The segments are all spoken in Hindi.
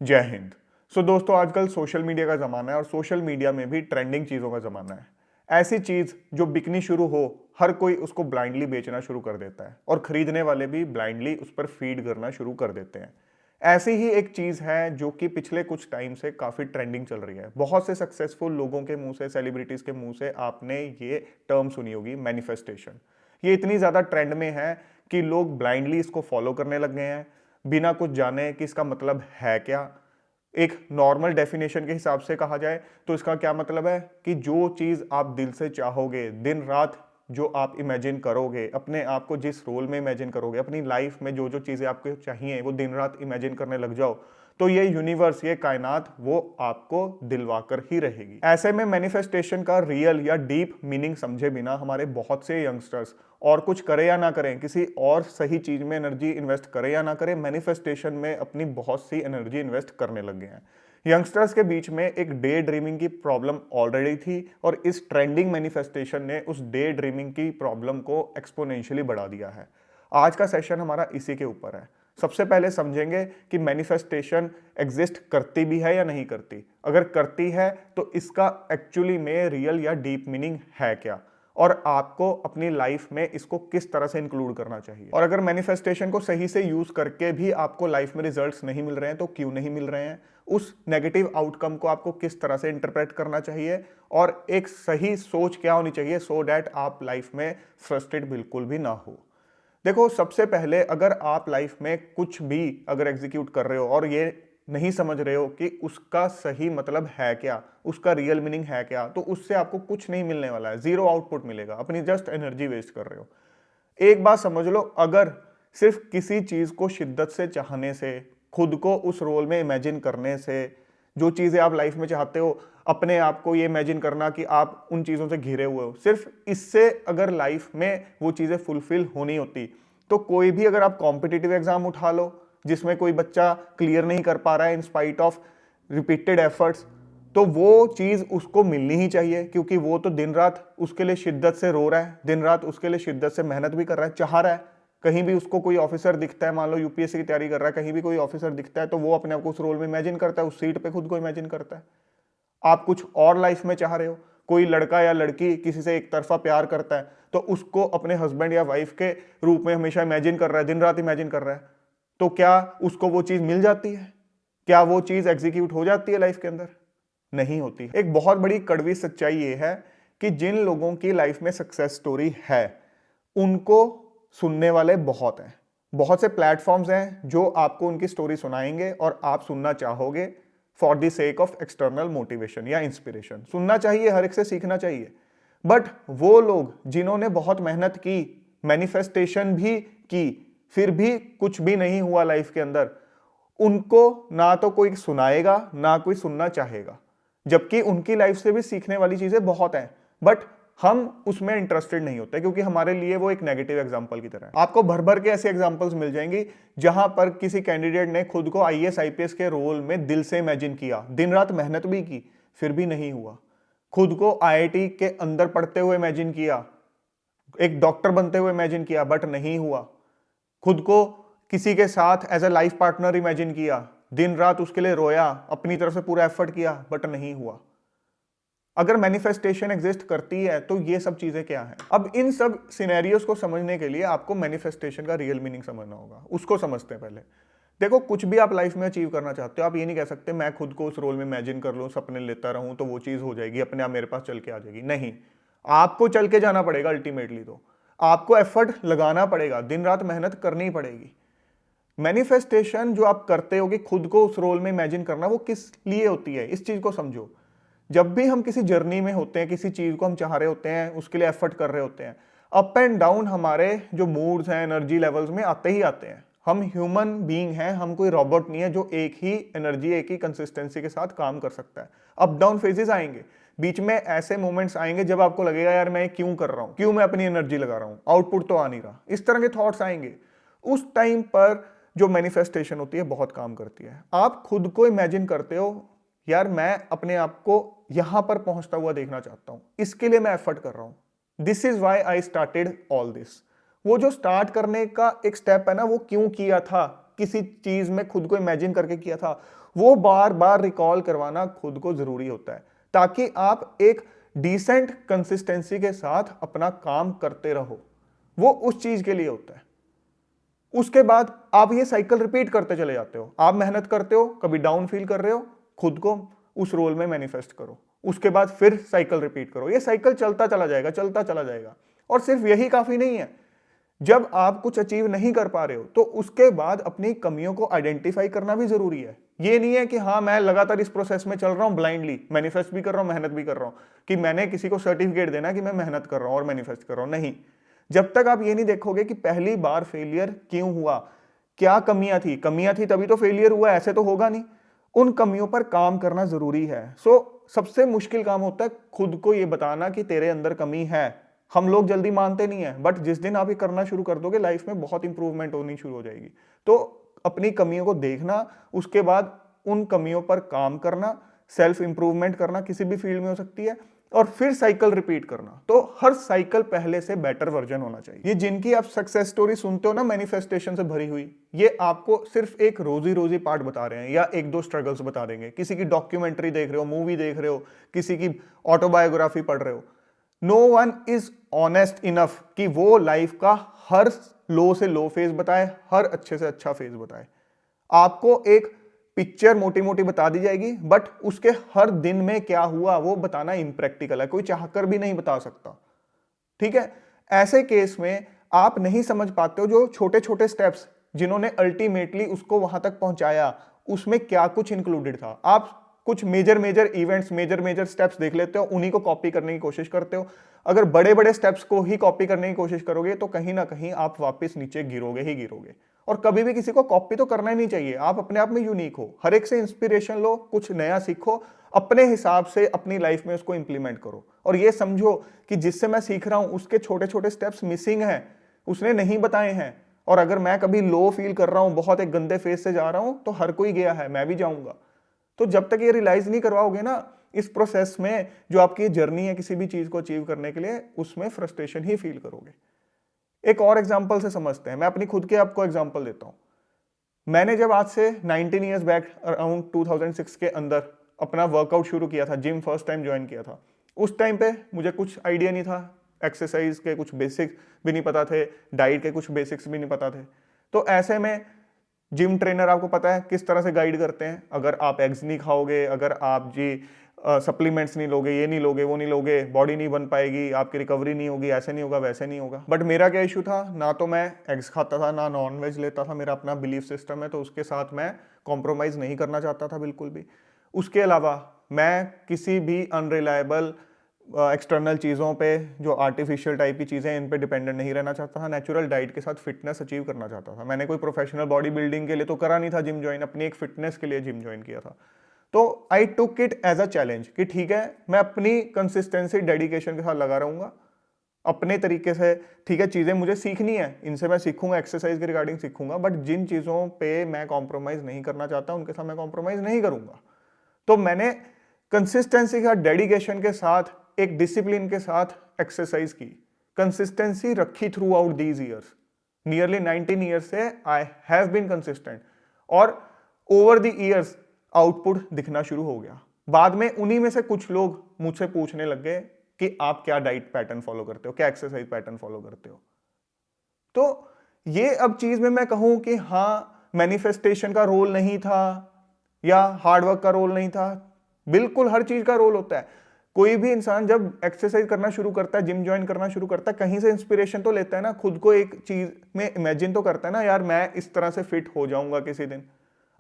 जय हिंद। दोस्तों, आजकल सोशल मीडिया का ज़माना है और सोशल मीडिया में भी ट्रेंडिंग चीज़ों का ज़माना है। ऐसी चीज़ जो बिकनी शुरू हो, हर कोई उसको ब्लाइंडली बेचना शुरू कर देता है और खरीदने वाले भी ब्लाइंडली उस पर फीड करना शुरू कर देते हैं। ऐसी ही एक चीज़ है जो कि पिछले कुछ टाइम से काफ़ी ट्रेंडिंग चल रही है। बहुत से सक्सेसफुल लोगों के मुंह से, सेलिब्रिटीज़ के मुंह से आपने ये टर्म सुनी होगी, मैनिफेस्टेशन। ये इतनी ज़्यादा ट्रेंड में है कि लोग ब्लाइंडली इसको फॉलो करने लग गए हैं, बिना कुछ जाने कि इसका मतलब है क्या। एक नॉर्मल डेफिनेशन के हिसाब से कहा जाए तो इसका क्या मतलब है कि जो चीज़ आप दिल से चाहोगे, दिन रात जो आप इमेजिन करोगे, अपने आप को जिस रोल में इमेजिन करोगे, अपनी लाइफ में जो जो चीज़ें आपको चाहिए वो दिन रात इमेजिन करने लग जाओ, तो ये यूनिवर्स, ये कायनात वो आपको दिलवाकर ही रहेगी। ऐसे में मैनिफेस्टेशन का रियल या डीप मीनिंग समझे बिना हमारे बहुत से यंगस्टर्स, और कुछ करें या ना करें, किसी और सही चीज में एनर्जी इन्वेस्ट करें या ना करें, मैनिफेस्टेशन में अपनी बहुत सी एनर्जी इन्वेस्ट करने लग गए हैं। यंगस्टर्स के बीच में एक डे ड्रीमिंग की प्रॉब्लम ऑलरेडी थी और इस ट्रेंडिंग मैनिफेस्टेशन ने उस डे ड्रीमिंग की प्रॉब्लम को एक्सपोनेंशियली बढ़ा दिया है। आज का सेशन हमारा इसी के ऊपर है। सबसे पहले समझेंगे कि मैनिफेस्टेशन एग्जिस्ट करती भी है या नहीं करती। अगर करती है तो इसका एक्चुअली में रियल या डीप मीनिंग है क्या, और आपको अपनी लाइफ में इसको किस तरह से इंक्लूड करना चाहिए। और अगर मैनिफेस्टेशन को सही से यूज करके भी आपको लाइफ में रिजल्ट्स नहीं मिल रहे हैं तो क्यों नहीं मिल रहे हैं, उस नेगेटिव आउटकम को आपको किस तरह से इंटरप्रेट करना चाहिए, और एक सही सोच क्या होनी चाहिए सो डैट आप लाइफ में फ्रस्ट्रेट बिल्कुल भी ना हो। देखो, सबसे पहले अगर आप लाइफ में कुछ भी अगर एग्जीक्यूट कर रहे हो और ये नहीं समझ रहे हो कि उसका सही मतलब है क्या, उसका रियल मीनिंग है क्या, तो उससे आपको कुछ नहीं मिलने वाला है, जीरो आउटपुट मिलेगा, अपनी जस्ट एनर्जी वेस्ट कर रहे हो। एक बात समझ लो, अगर सिर्फ किसी चीज को शिद्दत से चाहने से, खुद को उस रोल में इमेजिन करने से, जो चीजें आप लाइफ में चाहते हो, अपने आप को ये इमेजिन करना कि आप उन चीजों से घिरे हुए हो, सिर्फ इससे अगर लाइफ में वो चीजें फुलफिल होनी होती, तो कोई भी अगर आप कॉम्पिटिटिव एग्जाम उठा लो जिसमें कोई बच्चा क्लियर नहीं कर पा रहा है in spite of repeated efforts, तो वो चीज उसको मिलनी ही चाहिए, क्योंकि वो तो दिन रात उसके लिए शिद्दत से रो रहा है, दिन रात उसके लिए शिद्दत से मेहनत भी कर रहा है, चाह रहा है। कहीं भी उसको कोई ऑफिसर दिखता है, मान लो यूपीएससी की तैयारी कर रहा है, कहीं भी कोई ऑफिसर दिखता है तो वो अपने आप को उस रोल में इमेजिन करता है, उस सीट पे खुद को इमेजिन करता है। आप कुछ और लाइफ में चाह रहे हो, कोई लड़का या लड़की किसी से एक तरफा प्यार करता है तो उसको अपने हस्बैंड या वाइफ के रूप में हमेशा इमेजिन कर रहा है, दिन रात इमेजिन कर रहा है, तो क्या उसको वो चीज मिल जाती है? क्या वो चीज एग्जीक्यूट हो जाती है लाइफ के अंदर? नहीं होती। एक बहुत बड़ी कड़वी सच्चाई ये है कि जिन लोगों की लाइफ में सक्सेस स्टोरी है उनको सुनने वाले बहुत हैं। बहुत से प्लेटफॉर्म्स हैं जो आपको उनकी स्टोरी सुनाएंगे और आप सुनना चाहोगे for the sake of external motivation या इंस्पिरेशन। सुनना चाहिए, हर एक से सीखना चाहिए, बट वो लोग जिन्होंने बहुत मेहनत की, मैनिफेस्टेशन भी की, फिर भी कुछ भी नहीं हुआ लाइफ के अंदर, उनको ना तो कोई सुनाएगा ना कोई सुनना चाहेगा, जबकि उनकी लाइफ से भी सीखने वाली चीजें बहुत हैं, बट हम उसमें इंटरेस्टेड नहीं होते क्योंकि हमारे लिए वो एक नेगेटिव एग्जांपल की तरह है। आपको भर भर के ऐसे एग्जांपल्स मिल जाएंगी जहां पर किसी कैंडिडेट ने खुद को आईएएस आईपीएस के रोल में दिल से इमेजिन किया, दिन रात मेहनत भी की, फिर भी नहीं हुआ। खुद को आईआईटी के अंदर पढ़ते हुए इमेजिन किया, एक डॉक्टर बनते हुए इमेजिन किया, बट नहीं हुआ। खुद को किसी के साथ as a life partner imagine किया, दिन रात उसके लिए रोया, अपनी तरफ से पूरा एफर्ट किया, बट नहीं हुआ। अगर मैनिफेस्टेशन एग्जिस्ट करती है तो ये सब चीजें क्या हैं? अब इन सब सिनेरियोस को समझने के लिए आपको मैनिफेस्टेशन का रियल मीनिंग समझना होगा। उसको समझते हैं पहले। देखो, कुछ भी आप लाइफ में अचीव करना चाहते हो, आप ये नहीं कह सकते मैं खुद को उस रोल में इमेजिन कर लूं, सपने लेता रहूं तो वो चीज हो जाएगी, अपने आप मेरे पास चल के आ जाएगी। नहीं, आपको चल के जाना पड़ेगा। अल्टीमेटली तो आपको एफर्ट लगाना पड़ेगा, दिन रात मेहनत करनी पड़ेगी। मैनिफेस्टेशन जो आप करते हो कि खुद को उस रोल में इमेजिन करना, वो किस लिए होती है, इस चीज को समझो। जब भी हम किसी जर्नी में होते हैं, किसी चीज को हम चाह रहे होते हैं, उसके लिए एफर्ट कर रहे होते हैं, अप एंड डाउन हमारे जो मूड्स हैं, एनर्जी लेवल्स में आते ही आते हैं। हम ह्यूमन बीइंग हैं, हम कोई रोबोट नहीं है जो एक ही एनर्जी, एक ही कंसिस्टेंसी के साथ काम कर सकता है। अप डाउन फेजेस आएंगे, बीच में ऐसे मोमेंट्स आएंगे जब आपको लगेगा यार मैं क्यों कर रहा हूं, क्यों मैं अपनी एनर्जी लगा रहा हूं, आउटपुट तो आ नहीं रहा। इस तरह के थॉट्स आएंगे। उस टाइम पर जो मैनिफेस्टेशन होती है बहुत काम करती है। आप खुद को इमेजिन करते हो, यार मैं अपने आप को यहां पर पहुंचता हुआ देखना चाहता हूं, इसके लिए मैं एफर्ट कर रहा हूं। This is why I started all this. वो जो स्टार्ट करने का एक स्टेप है ना, वो क्यों किया था, किसी चीज में खुद को इमेजिन करके किया था, वो बार बार रिकॉल करवाना खुद को जरूरी होता है, ताकि आप एक डिसेंट कंसिस्टेंसी के साथ अपना काम करते रहो। वो उस चीज के लिए होता है। उसके बाद आप ये साइकिल रिपीट करते चले जाते हो। आप मेहनत करते हो, कभी डाउन फील कर रहे हो, खुद को उस रोल में मैनिफेस्ट करो, उसके बाद फिर साइकिल रिपीट करो। ये साइकिल चलता चला जाएगा, चलता चला जाएगा। और सिर्फ यही काफी नहीं है। जब आप कुछ अचीव नहीं कर पा रहे हो तो उसके बाद अपनी कमियों को आइडेंटिफाई करना भी जरूरी है। ये नहीं है कि हाँ मैं लगातार इस प्रोसेस में चल रहा हूं, ब्लाइंडली मैनिफेस्ट भी कर रहा हूं, मेहनत भी कर रहा हूं, कि मैंने किसी को सर्टिफिकेट देना कि मैं मेहनत कर रहा हूं और मैनिफेस्ट कर रहा हूं। नहीं, जब तक आप ये नहीं देखोगे कि पहली बार फेलियर क्यों हुआ, क्या कमियां थी तभी तो फेलियर हुआ, ऐसे तो होगा नहीं। उन कमियों पर काम करना जरूरी है। सबसे मुश्किल काम होता है खुद को ये बताना कि तेरे अंदर कमी है। हम लोग जल्दी मानते नहीं है, बट जिस दिन आप ये करना शुरू कर दोगे लाइफ में बहुत इंप्रूवमेंट होनी शुरू हो जाएगी। तो अपनी कमियों को देखना, उसके बाद उन कमियों पर काम करना, सेल्फ इंप्रूवमेंट करना किसी भी फील्ड में हो सकती है, और फिर साइकिल रिपीट करना। तो हर साइकिल पहले से बेटर वर्जन होना चाहिए। ये जिनकी आप सक्सेस स्टोरी सुनते हो ना मैनिफेस्टेशन से भरी हुई, ये आपको सिर्फ एक रोजी रोजी पार्ट बता रहे हैं या एक दो स्ट्रगल्स बता देंगे। किसी की डॉक्यूमेंट्री देख रहे हो, मूवी देख रहे हो, किसी की ऑटोबायोग्राफी पढ़ रहे हो, no one is honest enough कि वो लाइफ का हर लो से लो फेज बताए, हर अच्छे से अच्छा फेज बताए। आपको एक पिक्चर मोटी मोटी बता दी जाएगी, बट उसके हर दिन में क्या हुआ वो बताना इम्प्रैक्टिकल है, कोई चाहकर भी नहीं बता सकता। ठीक है, ऐसे केस में आप नहीं समझ पाते हो जो छोटे छोटे स्टेप्स जिन्होंने अल्टीमेटली उसको वहां तक पहुंचाया, उसमें क्या कुछ इंक्लूडेड था। आप कुछ मेजर इवेंट्स, मेजर स्टेप्स देख लेते हो, उन्हीं को कॉपी करने की कोशिश करते हो। अगर बड़े बड़े स्टेप्स को ही कॉपी करने की कोशिश करोगे तो कहीं ना कहीं आप वापस नीचे गिरोगे ही गिरोगे। और कभी भी किसी को कॉपी तो करना ही नहीं चाहिए। आप अपने आप में यूनिक हो, हर एक से इंस्पिरेशन लो, कुछ नया सीखो, अपने हिसाब से अपनी लाइफ में उसको इंप्लीमेंट करो। और ये समझो कि जिससे मैं सीख रहा हूं उसके छोटे छोटे स्टेप्स मिसिंग हैं, उसने नहीं बताए हैं। और अगर मैं कभी लो फील कर रहा हूं, बहुत एक गंदे फेज से जा रहा हूं, तो हर कोई गया है, मैं भी जाऊंगा। तो जब तक ये रियलाइज नहीं करवाओगे ना इस प्रोसेस में, जो आपकी जर्नी है किसी भी चीज को अचीव करने के लिए, उसमें फ्रस्ट्रेशन ही फील करोगे। एक और एग्जांपल से समझते हैं। मैं अपनी खुद के आपको एग्जांपल देता हूं। मैंने जब आज से 19 ईयर्स बैक अराउंड 2006 के अंदर अपना वर्कआउट शुरू किया था, जिम फर्स्ट टाइम ज्वाइन किया था, उस टाइम पे मुझे कुछ आइडिया नहीं था, एक्सरसाइज के कुछ बेसिक्स भी नहीं पता थे, डाइट के कुछ बेसिक्स भी नहीं पता थे। तो ऐसे में जिम ट्रेनर आपको पता है किस तरह से गाइड करते हैं। अगर आप एग्स नहीं खाओगे, अगर आप जी सप्लीमेंट्स नहीं लोगे, ये नहीं लोगे, वो नहीं लोगे, बॉडी नहीं बन पाएगी, आपकी रिकवरी नहीं होगी, ऐसे नहीं होगा, वैसे नहीं होगा। बट मेरा क्या इशू था, ना तो मैं एग्स खाता था, ना नॉन वेज लेता था। मेरा अपना बिलीफ सिस्टम है, तो उसके साथ मैं कॉम्प्रोमाइज नहीं करना चाहता था बिल्कुल भी। उसके अलावा मैं किसी भी अनरिलायबल एक्सटर्नल चीज़ों पे, जो आर्टिफिशियल टाइप की चीज़ें, इन पे डिपेंडेंट नहीं रहना चाहता था। नेचुरल डाइट के साथ फिटनेस अचीव करना चाहता था। मैंने कोई प्रोफेशनल बॉडी बिल्डिंग के लिए तो करा नहीं था जिम ज्वाइन, अपनी एक फिटनेस के लिए जिम ज्वाइन किया था। तो I took it as a challenge कि ठीक है, मैं अपनी कंसिस्टेंसी डेडिकेशन के साथ लगा रहूंगा अपने तरीके से। ठीक है, चीज़ें मुझे सीखनी है, इनसे मैं सीखूंगा, एक्सरसाइज के रिगार्डिंग सीखूंगा, बट जिन चीज़ों पे मैं कॉम्प्रोमाइज़ नहीं करना चाहता उनके साथ मैं कॉम्प्रोमाइज़ नहीं करूंगा। तो मैंने कंसिस्टेंसी के साथ, डेडिकेशन के साथ, एक डिसिप्लिन के साथ एक्सरसाइज की, कंसिस्टेंसी रखी through out these years. Nearly 19 years से आई हैव बीन कंसिस्टेंट, और ओवर द ईयर्स आउटपुट दिखना शुरू हो गया। बाद में उन्हीं में से कुछ लोग मुझसे पूछने लग गए कि आप क्या डाइट पैटर्न फॉलो करते हो, क्या एक्सरसाइज पैटर्न फॉलो करते हो। तो ये अब चीज में मैं कहूं कि हाँ, मैनिफेस्टेशन का रोल नहीं था या हार्डवर्क का रोल नहीं था, बिल्कुल हर चीज का रोल होता है। कोई भी इंसान जब एक्सरसाइज करना शुरू करता है, जिम ज्वाइन करना शुरू करता है, कहीं से इंस्पिरेशन तो लेता है ना, खुद को एक चीज में इमेजिन तो करता है ना, यार मैं इस तरह से फिट हो जाऊंगा किसी दिन।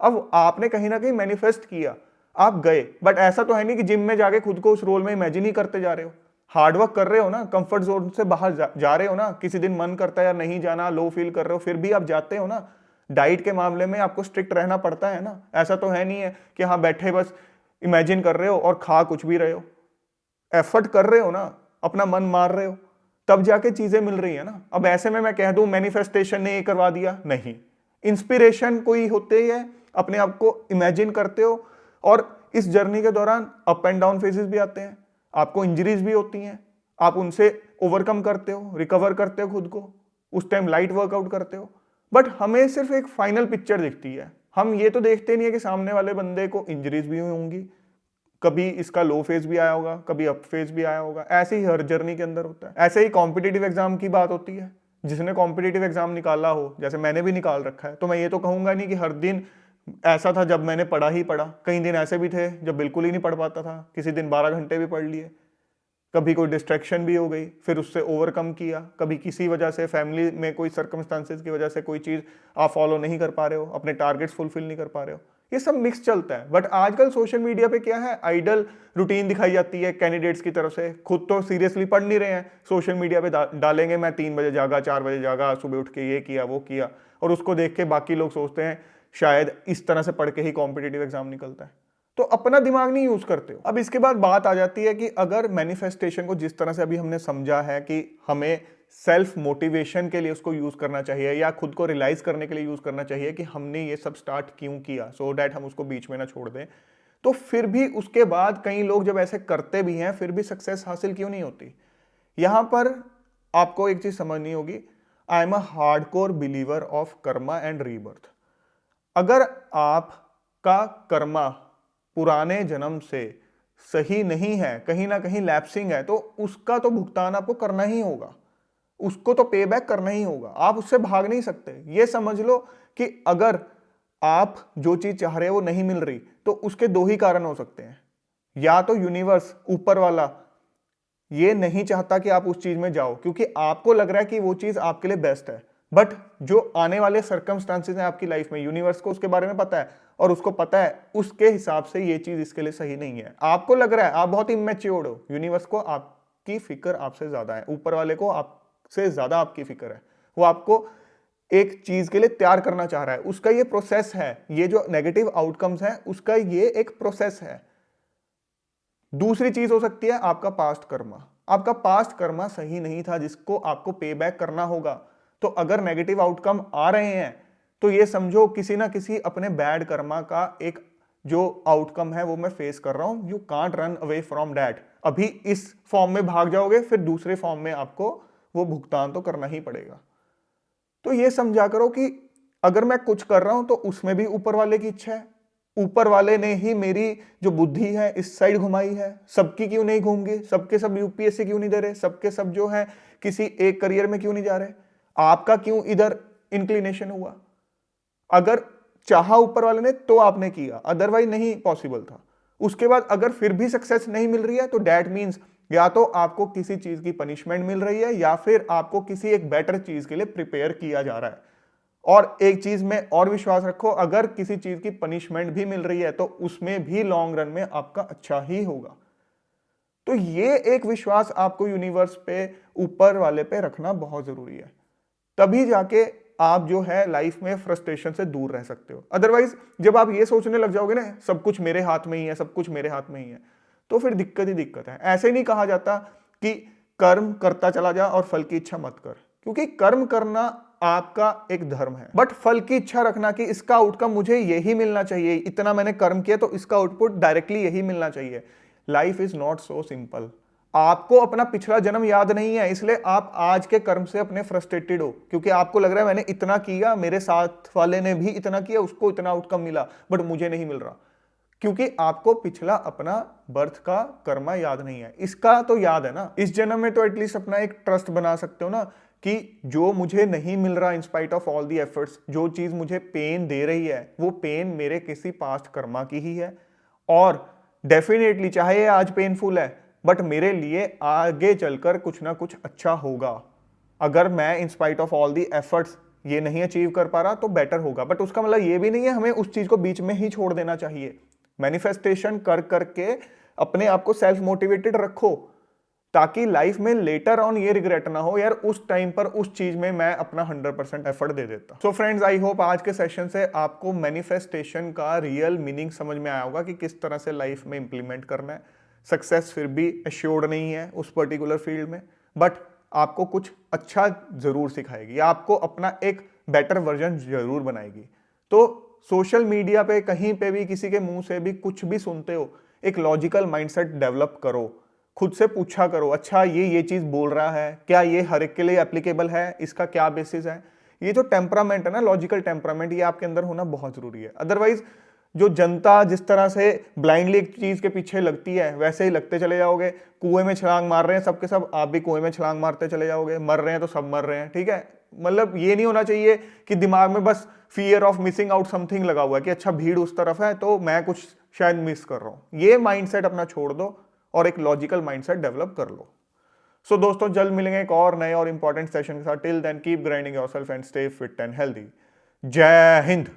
अब आपने कहीं ना कहीं मैनिफेस्ट किया, आप गए, बट ऐसा तो है नहीं कि जिम में जाके खुद को उस रोल में इमेजिन ही करते जा रहे हो। हार्डवर्क कर रहे हो ना, कंफर्ट जोन से बाहर जा रहे हो ना। किसी दिन मन करता है यार नहीं जाना, लो फील कर रहे हो, फिर भी आप जाते हो ना। डाइट के मामले में आपको स्ट्रिक्ट रहना पड़ता है ना। ऐसा तो है नहीं है कि हाँ बैठे बस इमेजिन कर रहे हो और खा कुछ भी रहे हो। एफर्ट कर रहे हो ना, अपना मन मार रहे हो, तब जाके चीजें मिल रही है ना। अब ऐसे में मैं कह दूं मैनिफेस्टेशन ने ये करवा दिया, नहीं। इंस्पिरेशन कोई होते ही है, अपने आप को इमेजिन करते हो, और इस जर्नी के दौरान अप एंड डाउन फेजेस भी आते हैं, आपको इंजरीज भी होती हैं, आप उनसे ओवरकम करते हो, रिकवर करते हो खुद को, उस टाइम लाइट वर्कआउट करते हो, बट हमें सिर्फ एक फाइनल पिक्चर दिखती है। हम ये तो देखते नहीं है कि सामने वाले बंदे को इंजरीज भी हुई होंगी, कभी इसका लो फेज भी आया होगा, कभी अप फेज भी आया होगा। ऐसे ही हर जर्नी के अंदर होता है। ऐसे ही कॉम्पिटिटिव एग्जाम की बात होती है, जिसने कॉम्पिटिटिव एग्जाम निकाला हो, जैसे मैंने भी निकाल रखा है, तो मैं ये तो कहूंगा नहीं कि हर दिन ऐसा था जब मैंने पढ़ा ही पढ़ा। कई दिन ऐसे भी थे जब बिल्कुल ही नहीं पढ़ पाता था, किसी दिन 12 घंटे भी पढ़ लिए, कभी कोई डिस्ट्रैक्शन भी हो गई, फिर उससे ओवरकम किया, कभी किसी वजह से फैमिली में कोई सर्कमस्टांसेस की वजह से कोई चीज़ आप फॉलो नहीं कर पा रहे हो, अपने टारगेट्स फुलफिल नहीं कर पा रहे हो, ये सब मिक्स चलता है। बट आजकल सोशल मीडिया पे क्या है, आइडल रूटीन दिखाई जाती है कैंडिडेट्स की तरफ से। खुद तो सीरियसली पढ़ नहीं रहे हैं, सोशल मीडिया पे डालेंगे मैं 3 बजे जागा, 4 बजे जागा, सुबह उठ के ये किया वो किया, और उसको देख के बाकी लोग सोचते हैं शायद इस तरह से पढ़ के ही कॉम्पिटिटिव एग्जाम निकलता है, तो अपना दिमाग नहीं यूज करते हो। अब इसके बाद बात आ जाती है कि अगर मैनिफेस्टेशन को जिस तरह से अभी हमने समझा है कि हमें सेल्फ मोटिवेशन के लिए उसको यूज करना चाहिए या खुद को रियलाइज करने के लिए यूज करना चाहिए कि हमने ये सब स्टार्ट क्यों किया, सो दैट हम उसको बीच में ना छोड़ दें, तो फिर भी उसके बाद कई लोग जब ऐसे करते भी हैं फिर भी सक्सेस हासिल क्यों नहीं होती। यहां पर आपको एक चीज समझनी होगी, I am a hardcore believer of Karma and rebirth. अगर आपका कर्मा पुराने जन्म से सही नहीं है, कहीं ना कहीं लैप्सिंग है, तो उसका तो भुगतान आपको करना ही होगा, उसको तो पे बैक करना ही होगा, आप उससे भाग नहीं सकते। ये समझ लो कि अगर आप जो चीज चाह रहे हो वो नहीं मिल रही, तो उसके 2 ही कारण हो सकते हैं। या तो यूनिवर्स, ऊपर वाला, ये नहीं चाहता कि आप उस चीज में जाओ क्योंकि आपको लग रहा है कि वो चीज आपके लिए बेस्ट है, बट जो आने वाले सर्कमस्टांसेस हैं आपकी लाइफ में, यूनिवर्स को उसके बारे में पता है और उसको पता है उसके हिसाब से ये चीज इसके लिए सही नहीं है। आपको लग रहा है आप बहुत इमेच्योर हो, यूनिवर्स को आपकी फिक्र आपसे ज्यादा है, ऊपर वाले को आपसे ज्यादा आपकी फिक्र है। वो आपको एक चीज के लिए तैयार करना चाह रहा है, उसका ये प्रोसेस है। ये जो नेगेटिव आउटकम्स हैं उसका ये एक प्रोसेस है। दूसरी चीज हो सकती है आपका पास्ट कर्मा। आपका पास्ट कर्मा सही नहीं था जिसको आपको पे बैक करना होगा। तो अगर नेगेटिव आउटकम आ रहे हैं तो ये समझो किसी ना किसी अपने बैड कर्मा का एक जो आउटकम है वो मैं फेस कर रहा हूं। You can't run away from that. अभी इस फॉर्म में भाग जाओगे फिर दूसरे फॉर्म में आपको वो भुगतान तो करना ही पड़ेगा। तो ये समझा करो कि अगर मैं कुछ कर रहा हूं तो उसमें भी ऊपर वाले की इच्छा है। ऊपर वाले ने ही मेरी जो बुद्धि है इस साइड घुमाई है। सबकी क्यों नहीं घूम गई, सबके सब यूपीएससी क्यों नहीं दे रहे, सबके सब जो है किसी एक करियर में क्यों नहीं जा रहे, आपका क्यों इधर इंक्लिनेशन हुआ। अगर चाहा ऊपर वाले ने तो आपने किया, अदरवाइज नहीं पॉसिबल था। उसके बाद अगर फिर भी सक्सेस नहीं मिल रही है तो दैट मीन्स या तो आपको किसी चीज की पनिशमेंट मिल रही है या फिर आपको किसी एक बेटर चीज के लिए प्रिपेयर किया जा रहा है। और एक चीज में और विश्वास रखो, अगर किसी चीज की पनिशमेंट भी मिल रही है तो उसमें भी लॉन्ग रन में आपका अच्छा ही होगा। तो ये एक विश्वास आपको यूनिवर्स पे, ऊपर वाले पे रखना बहुत जरूरी है। तभी जाके आप जो है लाइफ में फ्रस्ट्रेशन से दूर रह सकते हो। अदरवाइज जब आप ये सोचने लग जाओगे ना सब कुछ मेरे हाथ में ही है, सब कुछ मेरे हाथ में ही है, तो फिर दिक्कत ही दिक्कत है। ऐसे नहीं कहा जाता कि कर्म करता चला जा और फल की इच्छा मत कर, क्योंकि कर्म करना आपका एक धर्म है, बट फल की इच्छा रखना कि इसका आउटकम मुझे यही मिलना चाहिए, इतना मैंने कर्म किया तो इसका आउटपुट डायरेक्टली यही मिलना चाहिए। Life is not so simple. आपको अपना पिछला जन्म याद नहीं है, इसलिए आप आज के कर्म से अपने फ्रस्ट्रेटेड हो, क्योंकि आपको लग रहा है मैंने इतना किया, मेरे साथ वाले ने भी इतना किया, उसको इतना आउटकम मिला, बट मुझे नहीं मिल रहा, क्योंकि आपको पिछला अपना बर्थ का कर्मा याद नहीं है। इसका तो याद है ना, इस जन्म में तो एटलीस्ट अपना एक ट्रस्ट बना सकते हो ना कि जो मुझे नहीं मिल रहा in spite of all the efforts, जो चीज मुझे पेन दे रही है वो पेन मेरे किसी पास्ट कर्मा की ही है, और डेफिनेटली चाहे ये आज पेनफुल है बट मेरे लिए आगे चलकर कुछ ना कुछ अच्छा होगा। अगर मैं in spite of all the efforts ये नहीं अचीव कर पा रहा तो बेटर होगा, बट उसका मतलब ये भी नहीं है हमें उस चीज को बीच में ही छोड़ देना चाहिए। मैनिफेस्टेशन कर करके अपने आप को सेल्फ मोटिवेटेड रखो, ताकि लाइफ में लेटर ऑन ये रिग्रेट ना हो यार उस टाइम पर उस चीज में मैं अपना 100% एफर्ट दे देता। सो फ्रेंड्स, आई होप आज के सेशन से आपको मैनिफेस्टेशन का रियल मीनिंग समझ में आया होगा कि किस तरह से लाइफ में इंप्लीमेंट करना है। सक्सेस फिर भी एश्योर्ड नहीं है उस पर्टिकुलर फील्ड में, बट आपको कुछ अच्छा जरूर सिखाएगी, आपको अपना एक बेटर वर्जन जरूर बनाएगी। तो सोशल मीडिया पे कहीं पे भी किसी के मुंह से भी कुछ भी सुनते हो, एक लॉजिकल माइंडसेट डेवलप करो, खुद से पूछा करो अच्छा ये चीज बोल रहा है, क्या ये हर एक के लिए एप्लीकेबल है, इसका क्या बेसिस है, ये जो टेम्परामेंट है ना, लॉजिकल टेम्परामेंट, ये आपके अंदर होना बहुत जरूरी है। अदरवाइज जो जनता जिस तरह से ब्लाइंडली एक चीज के पीछे लगती है वैसे ही लगते चले जाओगे। कुएं में छलांग मार रहे हैं सबके सब, आप भी कुएं में छलांग मारते चले जाओगे। मर रहे हैं तो सब मर रहे हैं, ठीक है। मतलब ये नहीं होना चाहिए कि दिमाग में बस fear of missing out something लगा हुआ है कि अच्छा भीड़ उस तरफ है तो मैं कुछ शायद मिस कर रहा हूं। ये माइंडसेट अपना छोड़ दो और एक लॉजिकल माइंडसेट डेवलप कर लो। सो दोस्तों, जल्द मिलेंगे एक और नए और इंपॉर्टेंट सेशन के साथ। Till then keep grinding yourself and stay fit and healthy. जय हिंद।